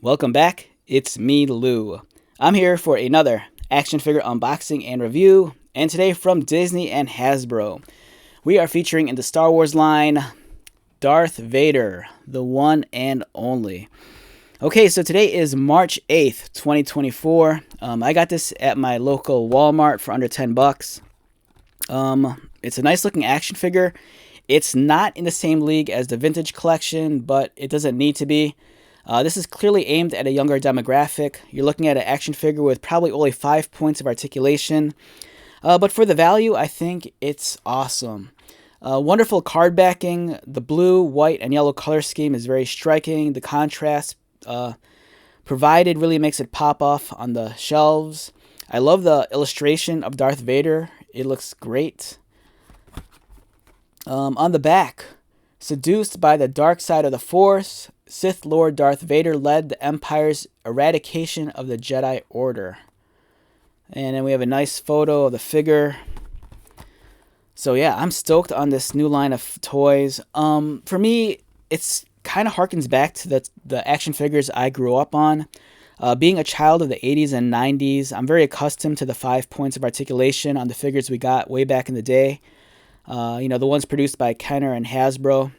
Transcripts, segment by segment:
Welcome back. It's me, Lou. I'm here for another action figure unboxing and review, and today from Disney and Hasbro. We are featuring in the Star Wars line Darth Vader, the one and only. Okay, so today is March 8th, 2024. I got this at my local Walmart for under 10 bucks. It's a nice looking action figure. It's not in the same league as the vintage collection, but it doesn't need to be. This is clearly aimed at a younger demographic. You're looking at an action figure with probably only 5 points of articulation. But for the value, I think it's awesome. Wonderful card backing. The blue, white, and yellow color scheme is very striking. The contrast provided really makes it pop off on the shelves. I love the illustration of Darth Vader. It looks great. On the back, seduced by the dark side of the Force, Sith Lord Darth Vader led the Empire's eradication of the Jedi Order. And then we have a nice photo of the figure. So yeah, I'm stoked on this new line of toys. For me, it's kind of harkens back to the action figures I grew up on. Being a child of the 80s and 90s, I'm very accustomed to the 5 points of articulation on the figures we got way back in the day. The ones produced by Kenner and Hasbro.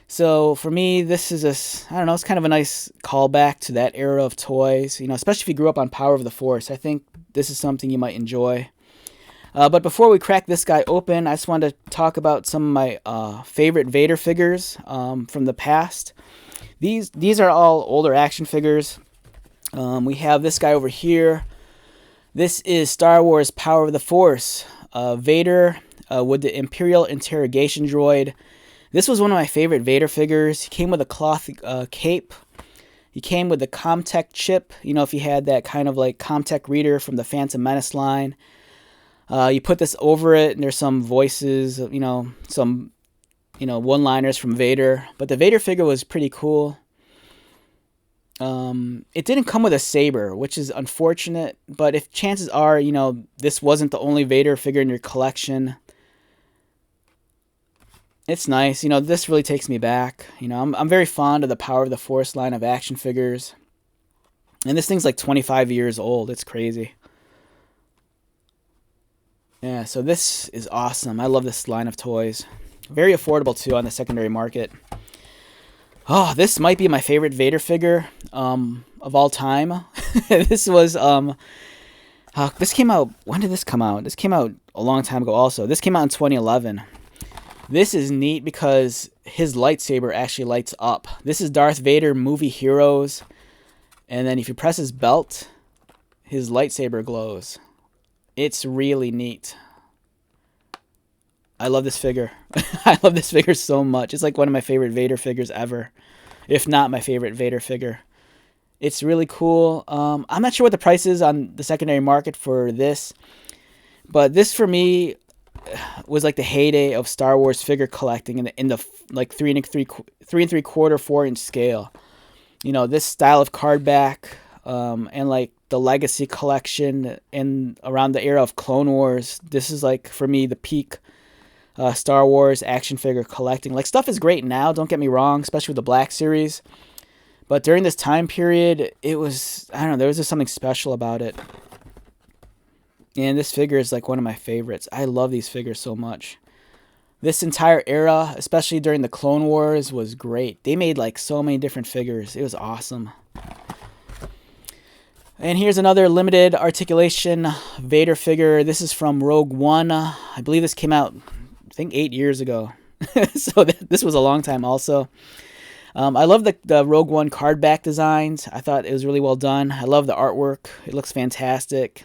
So for me, this is it's kind of a nice callback to that era of toys, especially if you grew up on Power of the Force. I think this is something you might enjoy. But before we crack this guy open, I just wanted to talk about some of my favorite Vader figures from the past. These are all older action figures. We have this guy over here. This is Star Wars Power of the Force. Vader with the Imperial Interrogation Droid. This was one of my favorite Vader figures. He came with a cloth cape. He came with the Comtech chip. If you had that kind of like Comtech reader from the Phantom Menace line. You put this over it, and there's some voices, some one-liners from Vader. But the Vader figure was pretty cool. It didn't come with a saber, which is unfortunate. But if chances are, this wasn't the only Vader figure in your collection, it's nice. This really takes me back. I'm very fond of the Power of the Force line of action figures. And this thing's like 25 years old. It's crazy. Yeah, so this is awesome. I love this line of toys. Very affordable, too, on the secondary market. Oh, this might be my favorite Vader figure of all time. This was... this came out... When did this come out? This came out a long time ago also. This came out in 2011. This is neat because his lightsaber actually lights up. This is Darth Vader Movie Heroes. And then if you press his belt, his lightsaber glows. It's really neat. I love this figure. I love this figure so much. It's like one of my favorite Vader figures ever. If not my favorite Vader figure. It's really cool. I'm not sure what the price is on the secondary market for this. But this for me was like the heyday of Star Wars figure collecting in the like 3 3/4, 4-inch scale. This style of card back and like the Legacy collection and around the era of Clone Wars. This is like for me the peak Star Wars action figure collecting. Like stuff is great now, don't get me wrong, especially with the Black Series. But during this time period, it was, I don't know, there was just something special about it. And this figure is like one of my favorites. I love these figures so much. This entire era, especially during the Clone Wars, was great. They made like so many different figures. It was awesome. And here's another limited articulation Vader figure. This is from Rogue One. I believe this came out, I think, 8 years ago. So this was a long time also. I love the Rogue One card back designs. I thought it was really well done. I love the artwork. It looks fantastic.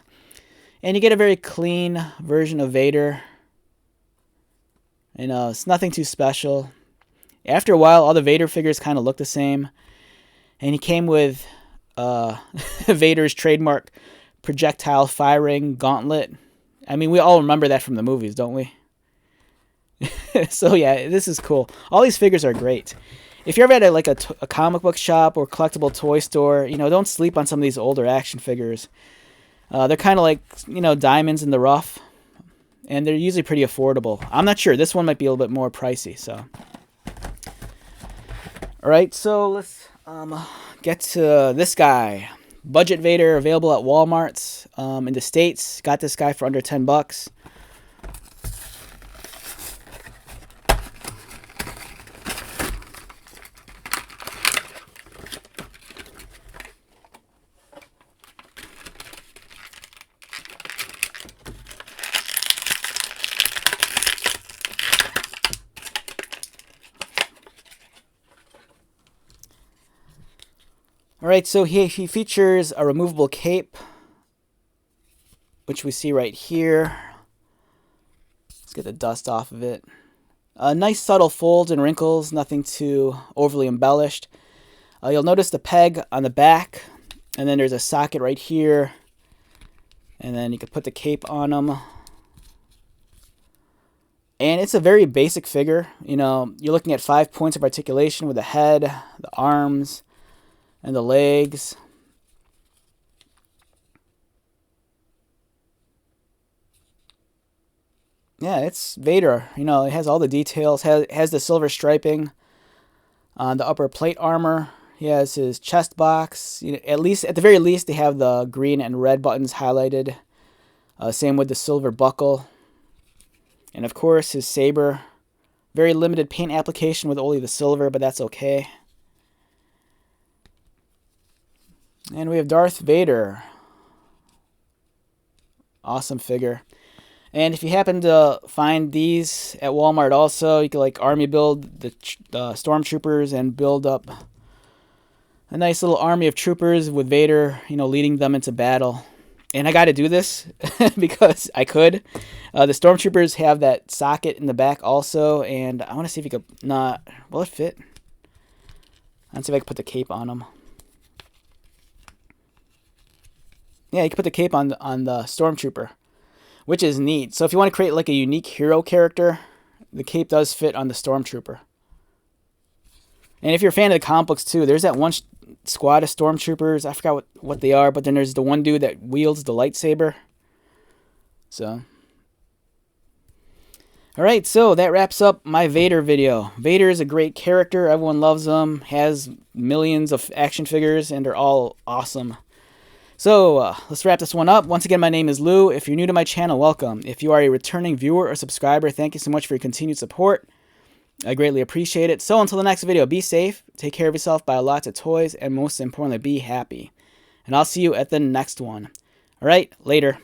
And you get a very clean version of Vader. It's nothing too special. After a while, all the Vader figures kind of look the same. And he came with Vader's trademark projectile firing gauntlet. I mean, we all remember that from the movies, don't we? So yeah, this is cool. All these figures are great. If you're ever at a comic book shop or collectible toy store, don't sleep on some of these older action figures. They're kind of like, diamonds in the rough. And they're usually pretty affordable. I'm not sure. This one might be a little bit more pricey. So, all right. So let's Get to this guy. Budget Vader, available at Walmart's in the States. Got this guy for under $10. Alright, so he features a removable cape, which we see right here. Let's get the dust off of it. Nice subtle folds and wrinkles, nothing too overly embellished. You'll notice the peg on the back, and then there's a socket right here. And then you can put the cape on him. And it's a very basic figure. You know, you're looking at 5 points of articulation with the head, the arms, and the legs. Yeah, it's Vader. You know, it has all the details. Has the silver striping on the upper plate armor. He has his chest box. You know, at the very least, they have the green and red buttons highlighted. Same with the silver buckle. And of course, his saber. Very limited paint application with only the silver, but that's okay. And we have Darth Vader. Awesome figure. And if you happen to find these at Walmart also, you can like army build the stormtroopers and build up a nice little army of troopers with Vader, you know, leading them into battle. And I got to do this because I could. The stormtroopers have that socket in the back also, and I want to see if you could not. Will it fit? Let's see if I can put the cape on them. Yeah, you can put the cape on the stormtrooper, which is neat. So if you want to create like a unique hero character, the cape does fit on the stormtrooper. And if you're a fan of the comic books too, there's that one squad of stormtroopers. I forgot what they are, but then there's the one dude that wields the lightsaber. So, alright, so that wraps up my Vader video. Vader is a great character. Everyone loves him. Has millions of action figures, and they're all awesome. So, let's wrap this one up. Once again, my name is Lou. If you're new to my channel, welcome. If you are a returning viewer or subscriber, thank you so much for your continued support. I greatly appreciate it. So, until the next video, be safe, take care of yourself, buy lots of toys, and most importantly, be happy. And I'll see you at the next one. Alright, later.